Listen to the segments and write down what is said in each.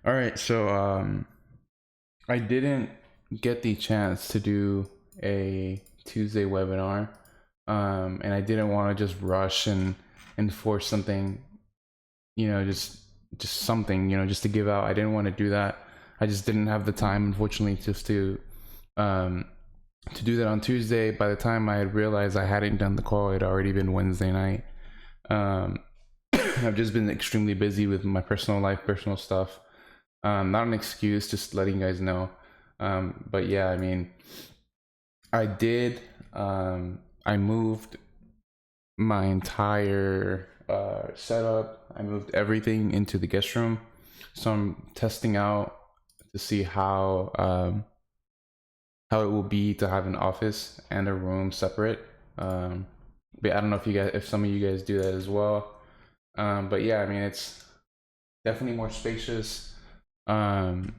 All right, so I didn't get the chance to do a Tuesday webinar, and I didn't want to just rush and force something, just something, just to give out. I didn't want to do that. I just didn't have the time, unfortunately, just to do that on Tuesday. By the time I had realized I hadn't done the call, it had already been Wednesday night. I've just been extremely busy with my personal life, personal stuff. Not an excuse, just letting you guys know. But yeah, I mean, I did. I moved my entire setup. I moved everything into the guest room. So I'm testing out to see how it will be to have an office and a room separate. But I don't know if some of you guys do that as well. But yeah, I mean, it's definitely more spacious. And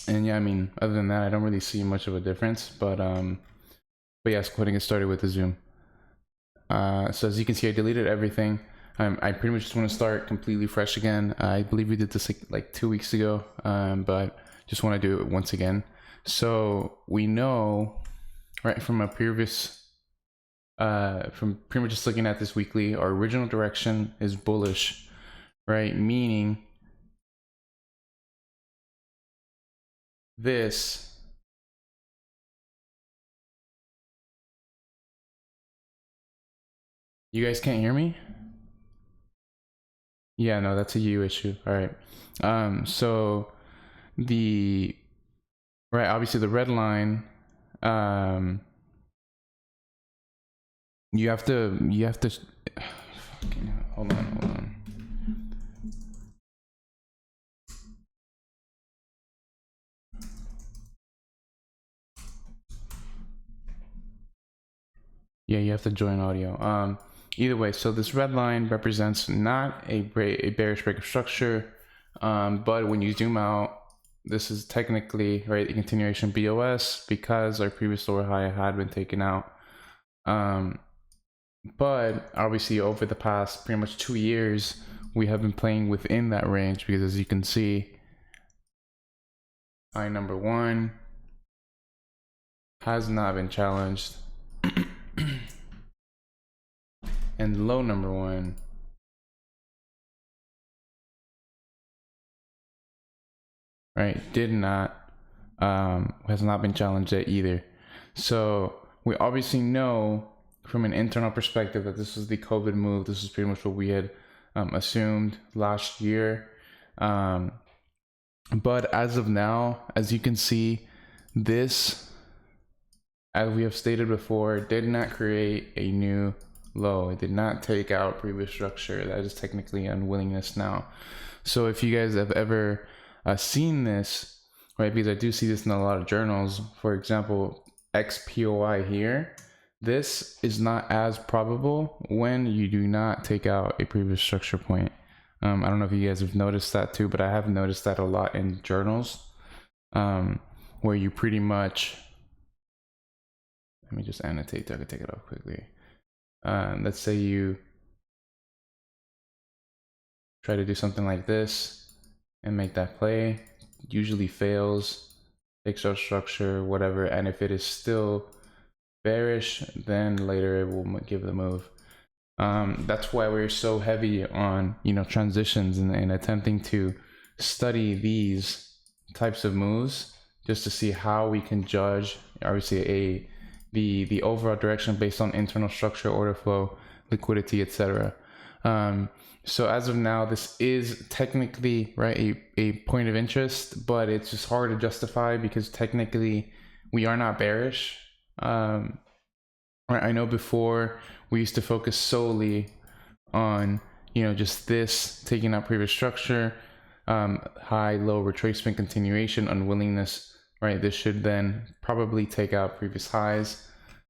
yeah, I mean, other than that, I don't really see much of a difference. But yeah, let's go ahead and get started with the Zoom. So as you can see, I deleted everything. I pretty much just want to start completely fresh again. I believe we did this like 2 weeks ago, but just want to do it once again. So we know, right, from a previous, from pretty much just looking at this weekly, our original direction is bullish, right? Meaning this you guys can't hear me? Yeah, no, that's a you issue. All right. So the right, obviously the red line, you have to hold on. Yeah, you have to join audio. Either way, so this red line represents not a bearish break of structure, but when you zoom out, this is technically, right, a continuation BOS because our previous lower high had been taken out. But obviously over the past pretty much 2 years, we have been playing within that range because as you can see, high number 1 has not been challenged. And low number 1 has not been challenged yet either. So we obviously know from an internal perspective that this is the COVID move. This is pretty much what we had assumed last year. But as of now, as you can see, this, as we have stated before, did not create a new low. It did not take out previous structure. That is technically unwillingness now. So if you guys have ever seen this, right, because I do see this in a lot of journals, for example, XPOI here, this is not as probable when you do not take out a previous structure point. I don't know if you guys have noticed that too, but I have noticed that a lot in journals, where you pretty much, let me just annotate so I can take it off quickly. Let's say you try to do something like this and make that play, usually fails, takes out structure, whatever, and if it is still bearish, then later it will give the move. That's why we're so heavy on transitions and attempting to study these types of moves just to see how we can judge obviously the overall direction based on internal structure, order flow, liquidity, etc. So as of now, this is technically, right, a point of interest, but it's just hard to justify because technically we are not bearish. I know before we used to focus solely on just this taking out previous structure, high low retracement continuation, unwillingness, right? This should then probably take out previous highs.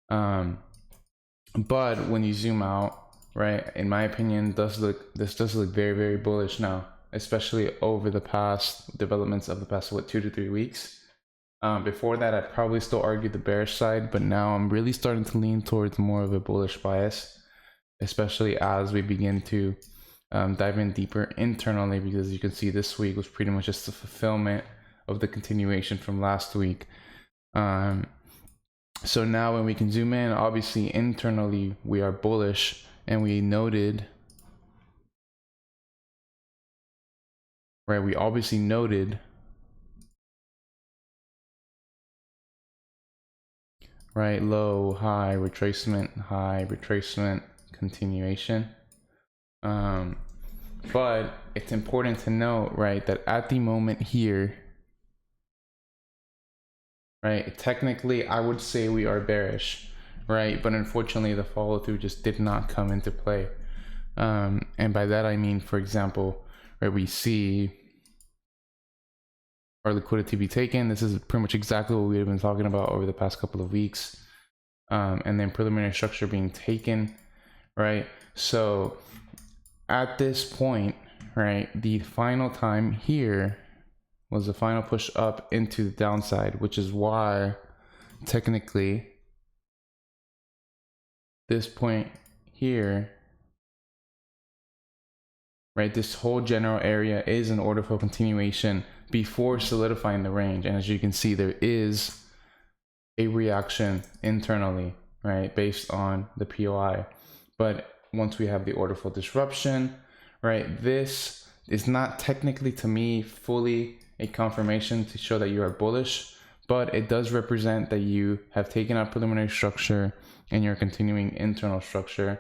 But when you zoom out, right, in my opinion, this does look very, very bullish now, especially over the past developments of the past 2 to 3 weeks. Before that, I'd probably still argue the bearish side, but now I'm really starting to lean towards more of a bullish bias, especially as we begin to dive in deeper internally, because you can see this week was pretty much just the fulfillment of the continuation from last week. So now when we can zoom in, obviously internally we are bullish, and we noted, right, we obviously noted, right, low, high, retracement, continuation. But it's important to note, right, that at the moment here, right, technically I would say we are bearish, right, but unfortunately the follow through just did not come into play. And by that I mean, for example, right, we see our liquidity be taken. This is pretty much exactly what we have been talking about over the past couple of weeks. And then preliminary structure being taken, right? So at this point, right, the final time here was the final push up into the downside, which is why technically this point here, right, this whole general area is an order flow continuation before solidifying the range. And as you can see, there is a reaction internally, right, based on the POI. But once we have the order flow disruption, right, this is not technically, to me, fully a confirmation to show that you are bullish, but it does represent that you have taken out preliminary structure and you're continuing internal structure.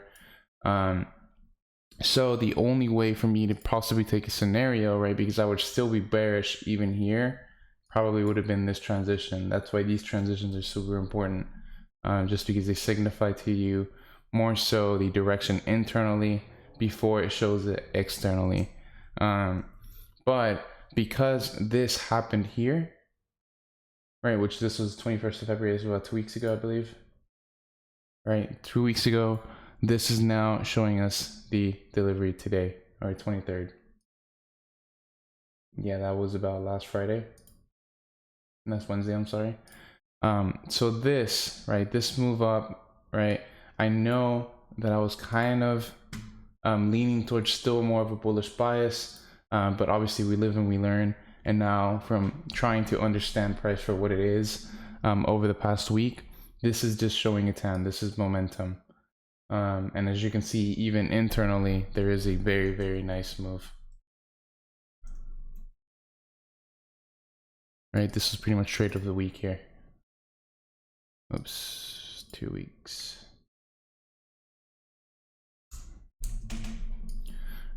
So the only way for me to possibly take a scenario, right, because I would still be bearish even here, probably would have been this transition. That's why these transitions are super important, just because they signify to you more so the direction internally before it shows it externally. But because this happened here, right, which this was 21st of February, this was about 2 weeks ago, I believe, right, 2 weeks ago, this is now showing us the delivery today, or 23rd. Yeah, that was about last Friday. And that's Wednesday, I'm sorry. So this, right, this move up, right, I know that I was kind of leaning towards still more of a bullish bias, but obviously we live and we learn. And now from trying to understand price for what it is over the past week, this is just showing its hand. This is momentum. And as you can see, even internally, there is a very, very nice move. Right, this is pretty much trade of the week here. Oops, 2 weeks.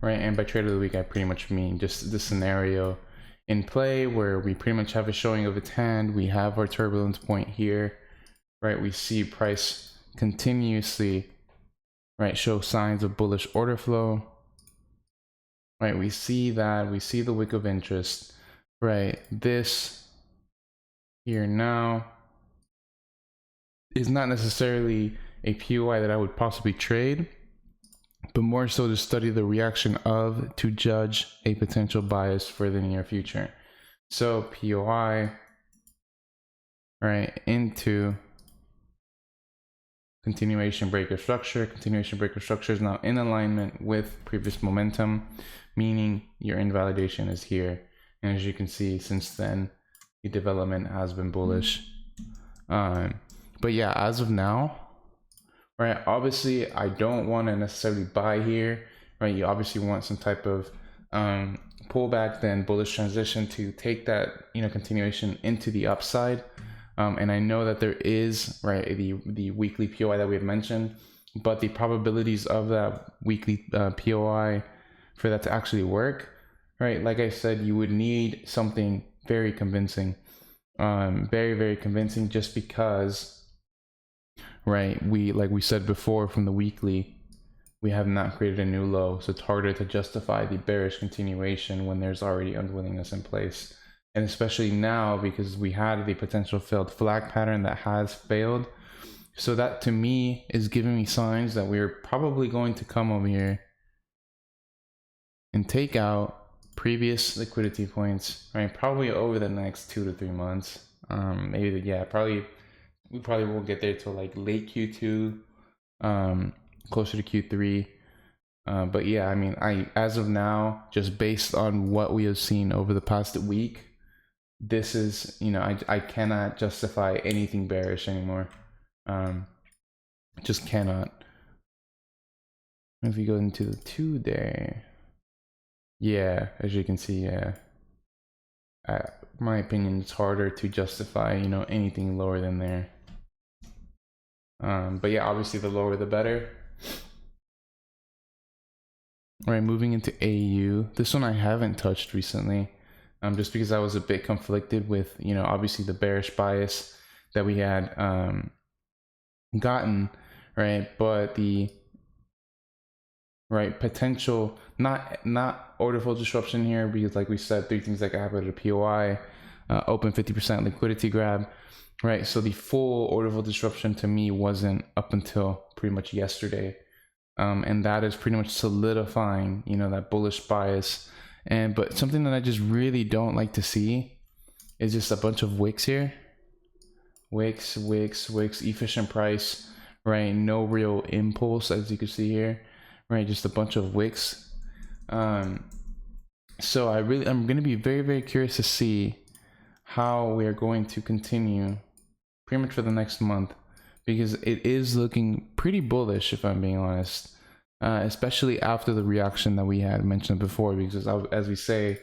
Right, and by trade of the week, I pretty much mean just the scenario in play where we pretty much have a showing of its hand. We have our turbulence point here, right? We see price continuously, right, show signs of bullish order flow, right? We see that, we see the wick of interest, right? This here now is not necessarily a POI that I would possibly trade, but more so to study the reaction of, to judge a potential bias for the near future. So POI, right, into continuation breaker structure. Continuation breaker structure is now in alignment with previous momentum, meaning your invalidation is here. And as you can see, since then, the development has been bullish. But yeah, as of now, right, obviously I don't want to necessarily buy here, right? You obviously want some type of pullback, then bullish transition to take that, you know, continuation into the upside. And I know that there is, right, the weekly POI that we have mentioned, but the probabilities of that weekly POI for that to actually work, right, like I said, you would need something very convincing, very, very convincing, just because, right, like we said before, from the weekly, we have not created a new low, so it's harder to justify the bearish continuation when there's already unwillingness in place. And especially now, because we had the potential failed flag pattern that has failed. So that to me is giving me signs that we're probably going to come over here and take out previous liquidity points, right? Probably over the next 2 to 3 months. Maybe, yeah, we probably won't get there till like late Q2, closer to Q3. But yeah, I mean, as of now, just based on what we have seen over the past week, this is, you know, I cannot justify anything bearish anymore. Just cannot. If you go into the 2-day, yeah, as you can see, yeah, my opinion, it's harder to justify, you know, anything lower than there. But yeah, obviously the lower the better. All right, moving into AU. This one I haven't touched recently, just because I was a bit conflicted with, you know, obviously the bearish bias that we had gotten, right? But the potential, not order flow disruption here, because like we said, 3 things that could happen at a POI, open 50% liquidity grab, right? So the full order flow disruption to me wasn't up until pretty much yesterday. And that is pretty much solidifying, you know, that bullish bias. But something that I just really don't like to see is just a bunch of wicks here. Wicks, efficient price, right? No real impulse, as you can see here, right? Just a bunch of wicks. So I'm going to be very, very curious to see how we are going to continue pretty much for the next month, because it is looking pretty bullish, if I'm being honest, especially after the reaction that we had mentioned before, because as we say,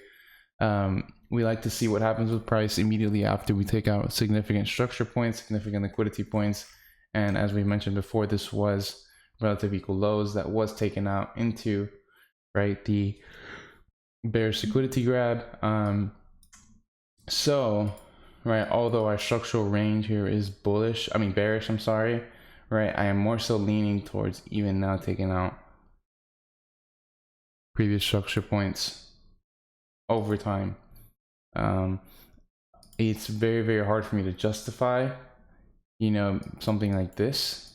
we like to see what happens with price immediately after we take out significant structure points, significant liquidity points. And as we mentioned before, this was relative equal lows that was taken out into, right, the bearish liquidity grab. So, right, although our structural range here is bearish, I'm sorry, right, I am more so leaning towards even now taking out previous structure points over time. It's very, very hard for me to justify, you know, something like this,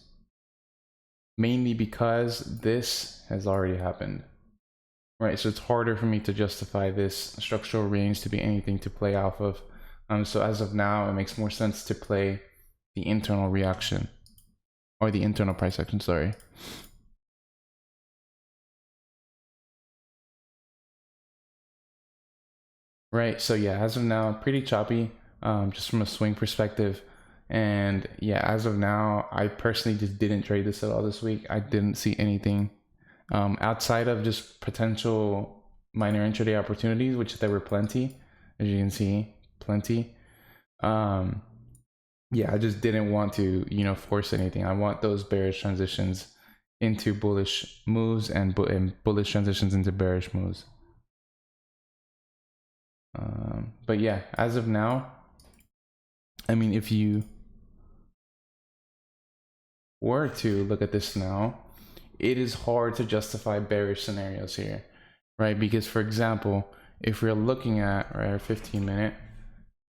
mainly because this has already happened, right? So it's harder for me to justify this structural range to be anything to play off of. So as of now, it makes more sense to play the internal reaction, or the internal price action, sorry. Right, so yeah, as of now, pretty choppy, just from a swing perspective. And yeah, as of now, I personally just didn't trade this at all this week. I didn't see anything outside of just potential minor intraday opportunities, which there were plenty, as you can see, plenty. Yeah, I just didn't want to, you know, force anything. I want those bearish transitions into bullish moves, and bullish transitions into bearish moves. But yeah, as of now, I mean, if you were to look at this now, it is hard to justify bearish scenarios here, right? Because, for example, if we're looking at our 15-minute,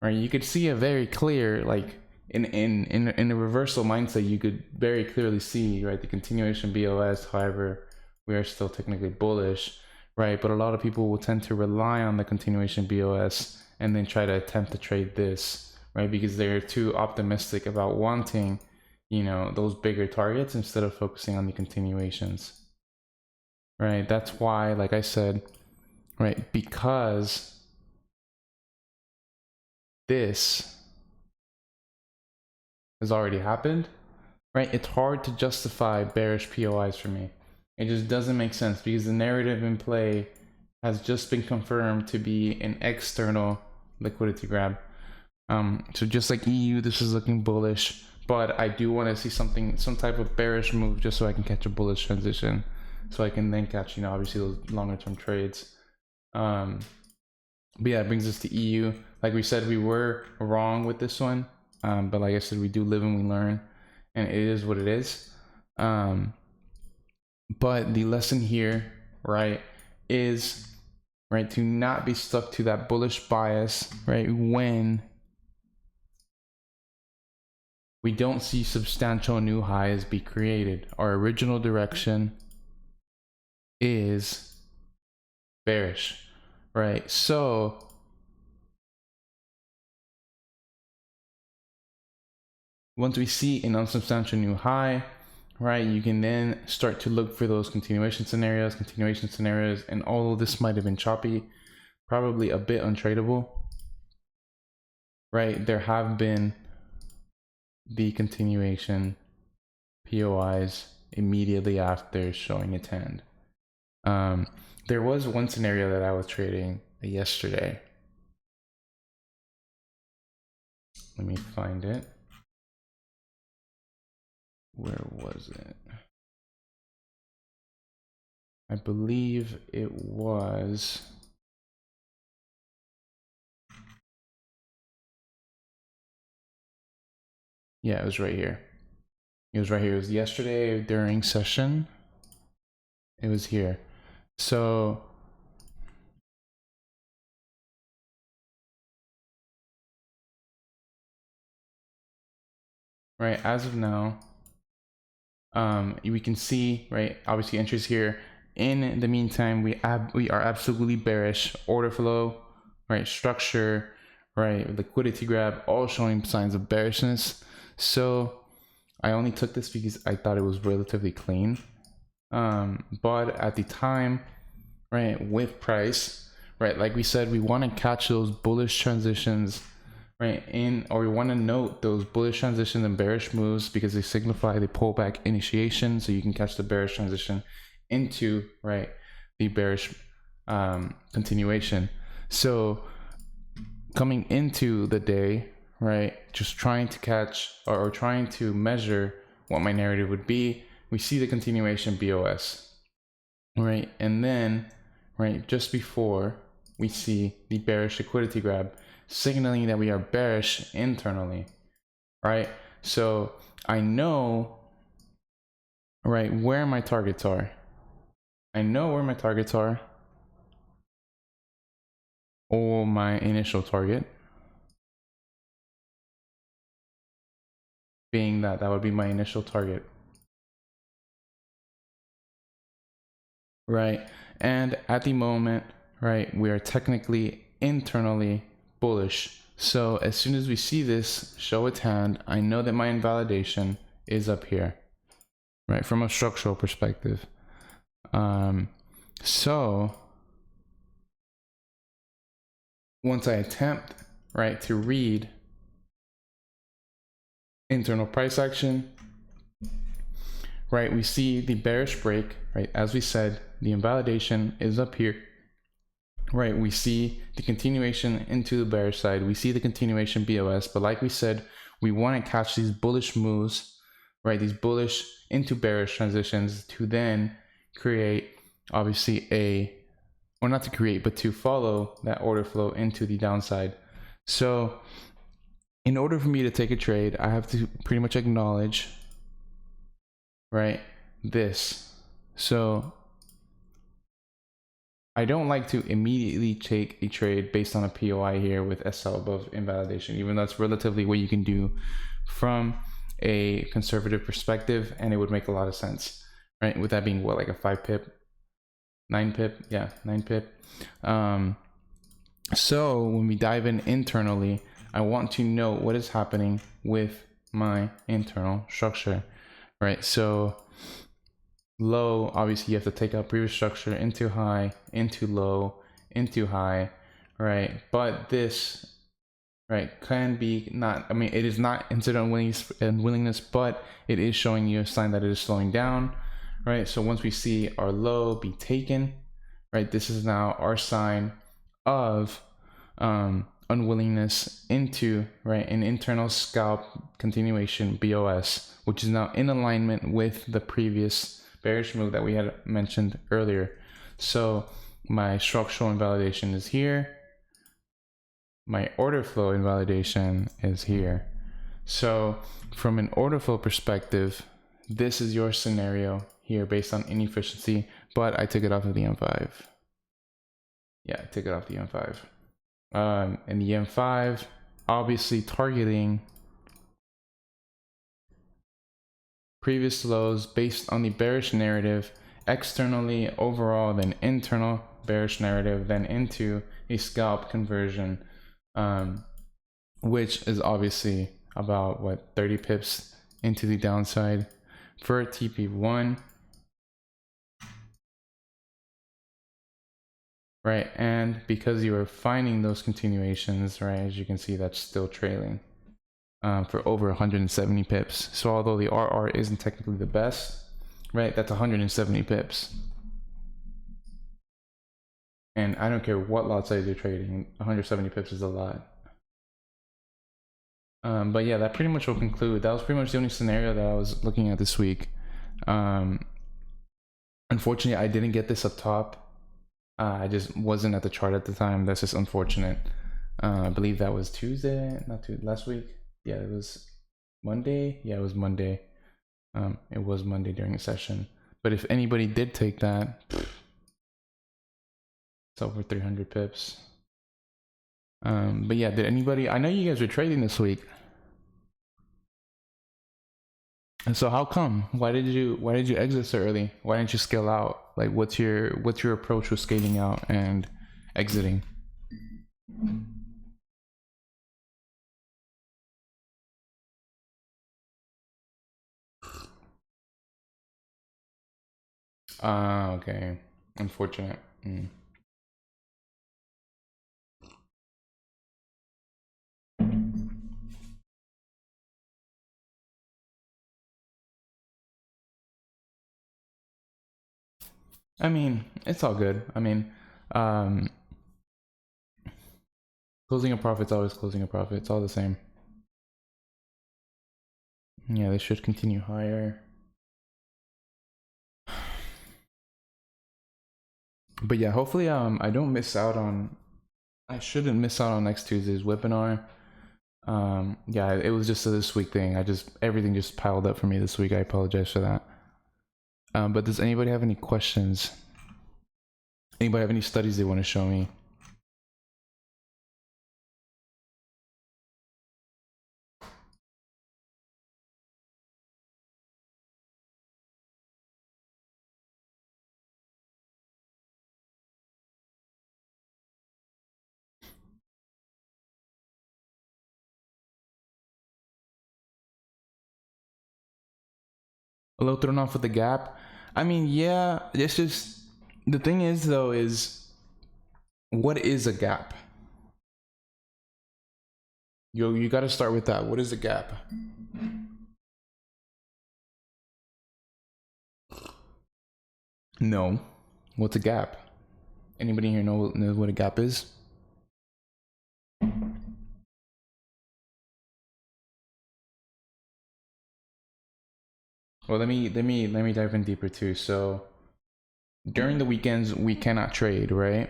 right, you could see a very clear, like in a reversal mindset, you could very clearly see, right, the continuation BOS. However, we are still technically bullish, right? But a lot of people will tend to rely on the continuation BOS and then try to attempt to trade this, right? Because they're too optimistic about wanting, you know, those bigger targets instead of focusing on the continuations, right? That's why, like I said, right, because this has already happened, right? It's hard to justify bearish POIs for me. It just doesn't make sense, because the narrative in play has just been confirmed to be an external liquidity grab. So just like EU, this is looking bullish, but I do want to see some type of bearish move, just so I can catch a bullish transition, so I can then catch, you know, obviously those longer term trades. But yeah, it brings us to EU. Like we said, we were wrong with this one, but like I said, we do live and we learn, and it is what it is. But the lesson here, right, is, right, to not be stuck to that bullish bias, right, when we don't see substantial new highs be created. Our original direction is bearish, right? So once we see an unsubstantial new high, right, you can then start to look for those continuation scenarios, and although this might have been choppy, probably a bit untradeable, right, there have been the continuation POIs immediately after showing a trend. There was one scenario that I was trading yesterday. Let me find it. Where was it? I believe it was. Yeah, it was right here. It was right here. It was yesterday during session. It was here. So right, as of now, we can see, right, obviously entries here. In the meantime, we are absolutely bearish. Order flow, right, structure, right, liquidity grab, all showing signs of bearishness. So I only took this because I thought it was relatively clean. But at the time, right, with price, right, like we said, we want to catch those bullish transitions, right, or we want to note those bullish transitions and bearish moves because they signify the pullback initiation. So you can catch the bearish transition into, right, the bearish continuation. So coming into the day, right, just trying to catch or trying to measure what my narrative would be, we see the continuation BOS, right, and then, right, just before we see the bearish liquidity grab, signaling that we are bearish internally, right? So I know, right, where my targets are. I know where my targets are, or my initial target, being that would be my initial target, right? And at the moment, right, we are technically internally bullish. So as soon as we see this show its hand, I know that my invalidation is up here, right, from a structural perspective. So once I attempt, right, to read internal price action, right, we see the bearish break, right, as we said, the invalidation is up here, right, we see the continuation into the bearish side, we see the continuation BOS, but like we said, we want to catch these bullish moves, right, these bullish into bearish transitions to then create, obviously, or not to create, but to follow that order flow into the downside. So in order for me to take a trade, I have to pretty much acknowledge, right, this. So I don't like to immediately take a trade based on a POI here with SL above invalidation, even though that's relatively what you can do from a conservative perspective, and it would make a lot of sense, right? With that being what, like a 5 pip, 9 pip, yeah, 9 pip. So when we dive in internally, I want to know what is happening with my internal structure, right? So low, obviously you have to take out previous structure into high, into low, into high, right? But this, right, can be not, I mean, it is not considered unwillingness, but it is showing you a sign that it is slowing down, right? So once we see our low be taken, right, this is now our sign of unwillingness into, right, an internal scalp continuation BOS, which is now in alignment with the previous bearish move that we had mentioned earlier. So my structural invalidation is here, my order flow invalidation is here. So from an order flow perspective, this is your scenario here based on inefficiency, but I took it off of the M5. Yeah, I took it off the M5. And the M5 obviously targeting previous lows based on the bearish narrative externally overall, then internal bearish narrative, then into a scalp conversion, which is obviously about what, 30 pips into the downside, for TP1. Right, and because you are finding those continuations, right, as you can see, that's still trailing for over 170 pips. So although the RR isn't technically the best, right, that's 170 pips. And I don't care what lot size you're trading, 170 pips is a lot. But yeah, that pretty much will conclude. That was pretty much the only scenario that I was looking at this week. Unfortunately, I didn't get this up top. I just wasn't at the chart at the time. That's just unfortunate. I believe that was Tuesday, not Tuesday, last week. Yeah, it was Monday. Yeah, it was Monday. It was Monday during the session. But if anybody did take that, it's over 300 pips. But yeah, did anybody? I know you guys were trading this week. And so how come? Why did you exit so early? Why didn't you scale out? Like, what's your approach with scaling out and exiting? Okay. Unfortunate. I mean, it's all good. I mean, closing a profit's always closing a profit. It's all the same. Yeah, they should continue higher. But yeah, hopefully I don't miss out on, I shouldn't miss out on next Tuesday's webinar. Yeah, it was just a this week thing. Everything just piled up for me this week. I apologize for that. But does anybody have any questions? Anybody have any studies they want to show me? A little thrown off with the gap. I mean, yeah, it's just, the thing is though, is what is a gap? You got to start with that. What is a gap? No. What's a gap? Anybody here knows what a gap is? Well, let me dive in deeper too. So during the weekends we cannot trade, right?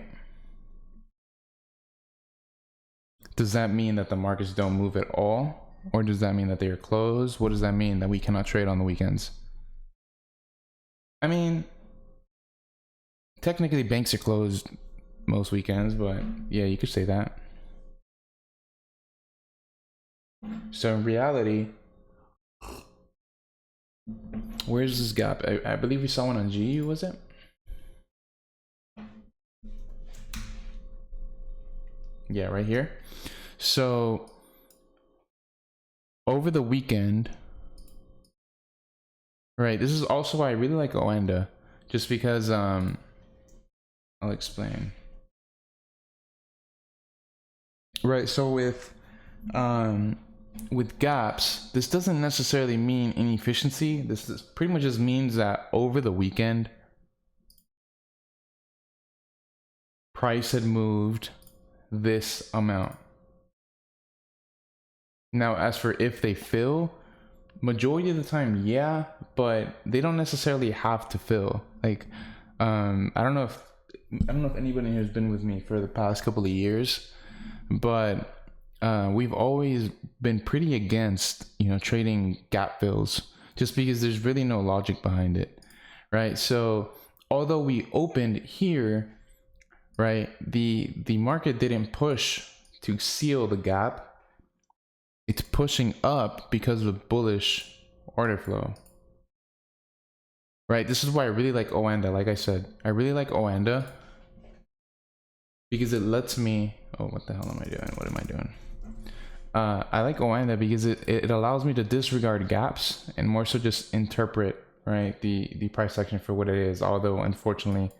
Does that mean that the markets don't move at all? Or does that mean that they are closed? What does that mean, that we cannot trade on the weekends? I mean, technically banks are closed most weekends, but yeah, you could say that. So in reality, where's this gap? I believe we saw one on GU, was it? Yeah, right here. So over the weekend, right, this is also why I really like Oanda, just because I'll explain. Right, so with gaps, this doesn't necessarily mean inefficiency. This pretty much just means that over the weekend, price had moved this amount. Now, as for if they fill, majority of the time, yeah, but they don't necessarily have to fill. Like, I don't know if anybody here has been with me for the past couple of years, but we've always been pretty against, trading gap fills, just because there's really no logic behind it, right? So although we opened here, right, the market didn't push to seal the gap. It's pushing up because of bullish order flow, right? This is why I really like Oanda. Like I said, I really like Oanda because it lets me, oh, what the hell am I doing? What am I doing? I like Oanda because it allows me to disregard gaps and more so just interpret, right, the price action for what it is. Although unfortunately,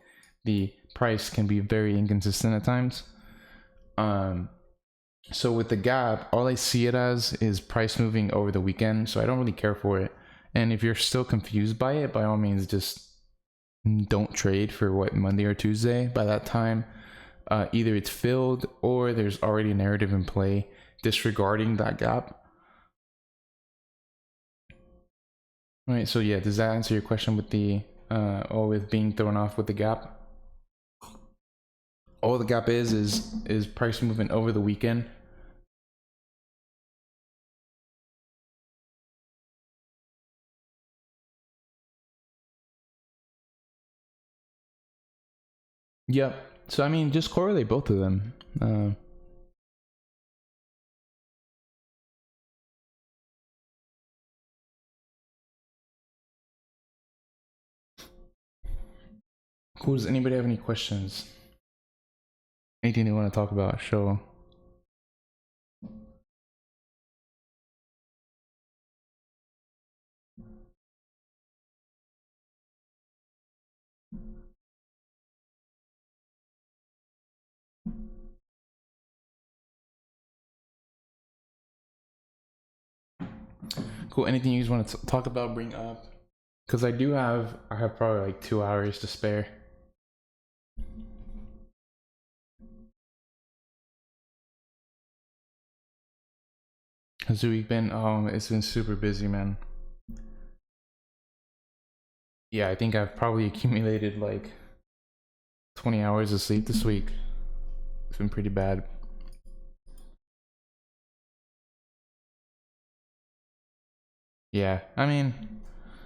the price can be very inconsistent at times. So with the gap, all I see it as is price moving over the weekend. So I don't really care for it. And if you're still confused by it, by all means, just don't trade for what, Monday or Tuesday. By that time, either it's filled or there's already a narrative in play disregarding that gap. All right, so yeah, does that answer your question with the or with being thrown off with the gap? All the gap is price movement over the weekend. Yep. So I mean, just correlate both of them. Cool. Does anybody have any questions? Anything they want to talk about? Show. Cool. Anything you guys want to talk about, bring up? Because I have probably like 2 hours to spare. How's the week been? It's been super busy, man. Yeah, I think I've probably accumulated like 20 hours of sleep this week. It's been pretty bad. Yeah, I mean,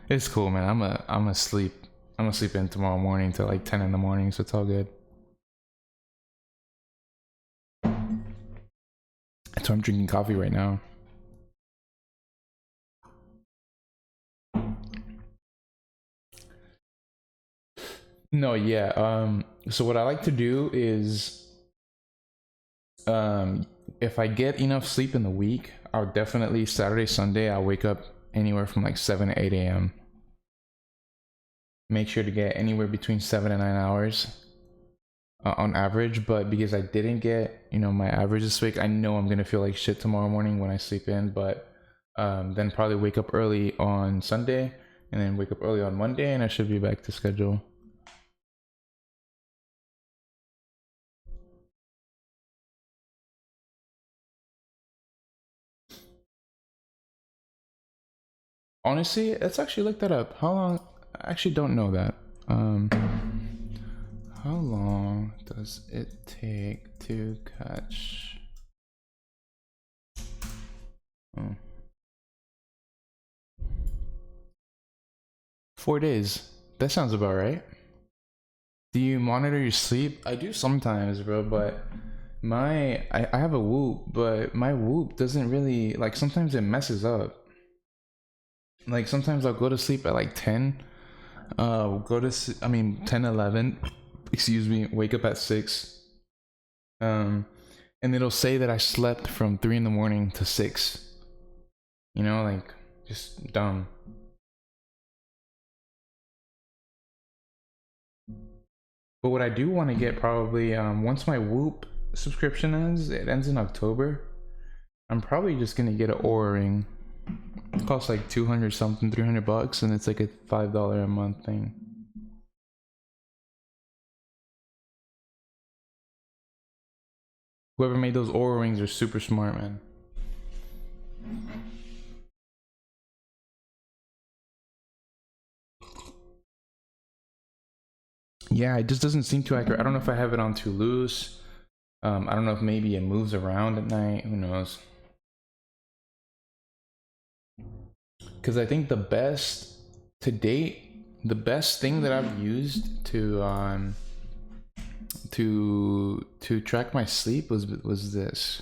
it's cool, man. I'm asleep. I'm asleep in tomorrow morning till like 10 in the morning, so it's all good. So I'm drinking coffee right now. No, yeah. So what I like to do is, if I get enough sleep in the week, I'll definitely Saturday, Sunday, I'll wake up anywhere from like 7 to 8 a.m. Make sure to get anywhere between 7 and 9 hours on average. But because I didn't get, my average this week, I know I'm gonna feel like shit tomorrow morning when I sleep in. But then probably wake up early on Sunday and then wake up early on Monday, and I should be back to schedule. Honestly, let's actually look that up. How long? I actually don't know that. How long does it take to catch? Oh. 4 days. That sounds about right. Do you monitor your sleep? I do sometimes, bro, but I have a Whoop, but my Whoop doesn't really, like, sometimes it messes up. Like sometimes I'll go to sleep at like 10, go to 10, 11, excuse me, wake up at 6, and it'll say that I slept from 3 in the morning to 6, like just dumb. But what I do want to get probably, once my Whoop subscription ends, it ends in October, I'm probably just gonna get an Oura ring. It costs like 200 something, $300, and it's like a $5 a month thing. Whoever made those Oura rings are super smart, man. Yeah, it just doesn't seem too accurate. I don't know if I have it on too loose. I don't know if maybe it moves around at night. Who knows? Because I think the best to date, the best thing that I've used to track my sleep was this.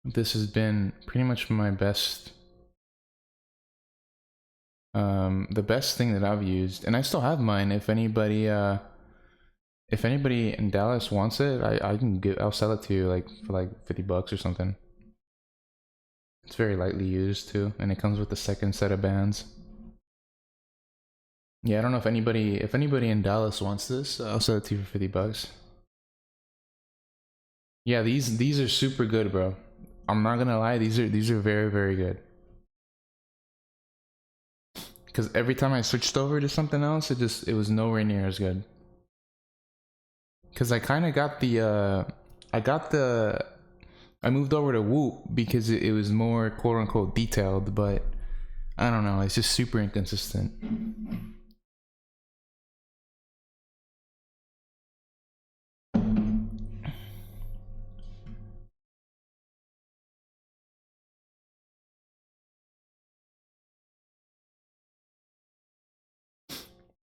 This has been pretty much my best, the best thing that I've used, and I still have mine. If anybody If anybody in Dallas wants it, I'll sell it to you like for like $50 or something. It's very lightly used too, and it comes with the second set of bands. Yeah, I don't know if anybody in Dallas wants this, I'll sell it to you for $50. Yeah, these are super good, bro. I'm not gonna lie, these are very, very good. Because every time I switched over to something else, it was nowhere near as good. Because I kind of got the I moved over to Whoop because it was more quote unquote detailed, but I don't know, it's just super inconsistent.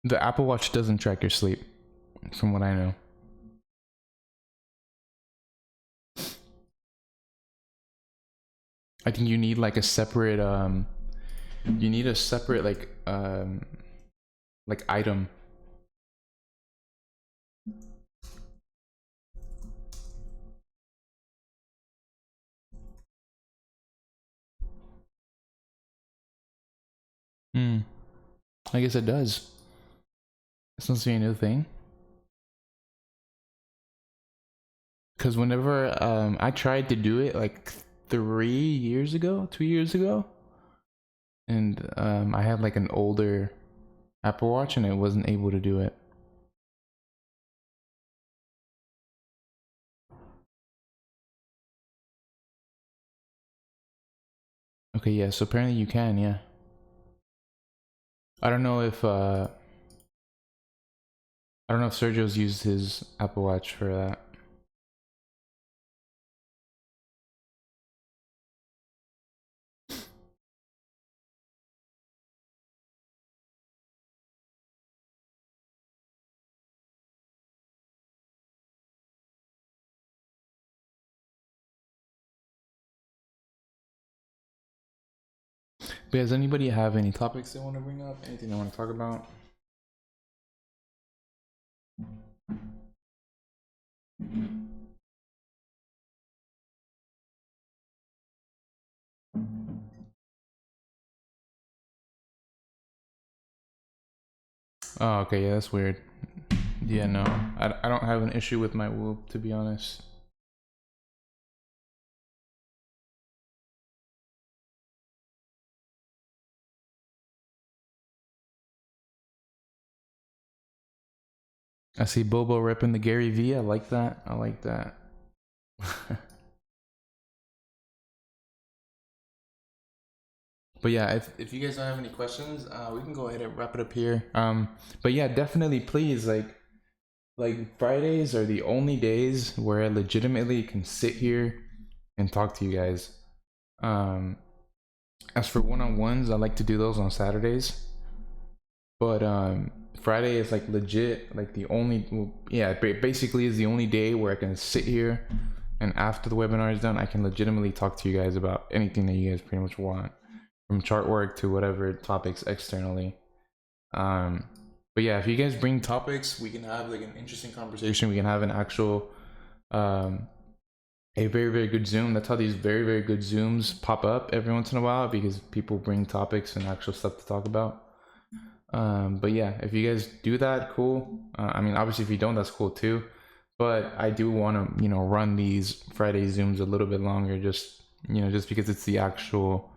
The Apple Watch doesn't track your sleep, from what I know. I think you need like a separate like item. I guess it does. This must be a new thing. Because whenever I tried to do it like 2 years ago, and I had like an older Apple Watch and it wasn't able to do it. Okay, yeah, so apparently you can, yeah. I don't know if Sergio's used his Apple Watch for that. But does anybody have any topics they want to bring up? Anything they want to talk about? Oh, okay, yeah, that's weird. Yeah, no, I don't have an issue with my Whoop, to be honest. I see Bobo repping the Gary V. I like that. I like that. But yeah, if you guys don't have any questions, we can go ahead and wrap it up here. But yeah, definitely, please, like Fridays are the only days where I legitimately can sit here and talk to you guys. As for one-on-ones, I like to do those on Saturdays. But Friday is like legit, like the only, well, yeah, basically is the only day where I can sit here, and after the webinar is done, I can legitimately talk to you guys about anything that you guys pretty much want, from chart work to whatever topics externally. But yeah, if you guys bring topics, we can have like an interesting conversation. We can have an actual, a very, very good Zoom. That's how these very, very good Zooms pop up every once in a while, because people bring topics and actual stuff to talk about. But yeah, if you guys do that, cool. I mean, obviously if you don't, that's cool too. But I do want to, run these Friday Zooms a little bit longer, just because it's the actual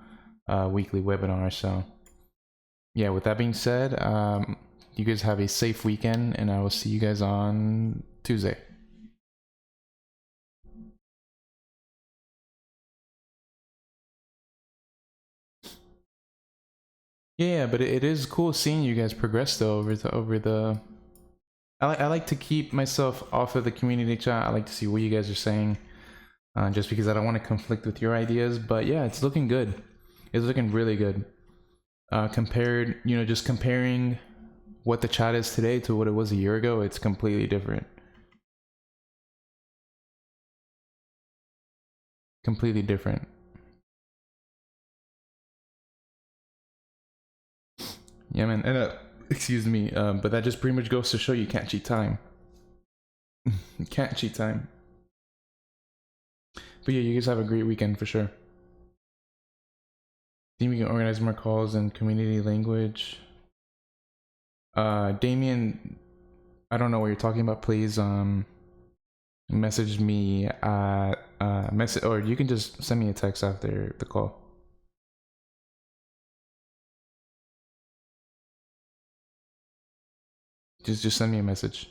weekly webinar. So yeah, with that being said, you guys have a safe weekend, and I will see you guys on Tuesday. Yeah, but it is cool seeing you guys progress though over the. I like to keep myself off of the community chat. I like to see what you guys are saying, just because I don't want to conflict with your ideas. But yeah, it's looking good. It's looking really good. Compared, just comparing what the chat is today to what it was a year ago, it's completely different. Completely different. Yeah, man. And excuse me, but that just pretty much goes to show you can't cheat time. Catchy time. But yeah, you guys have a great weekend for sure. Think we can organize more calls in community language. Damien, I don't know what you're talking about. Please message me at message, or you can just send me a text after the call. Just send me a message.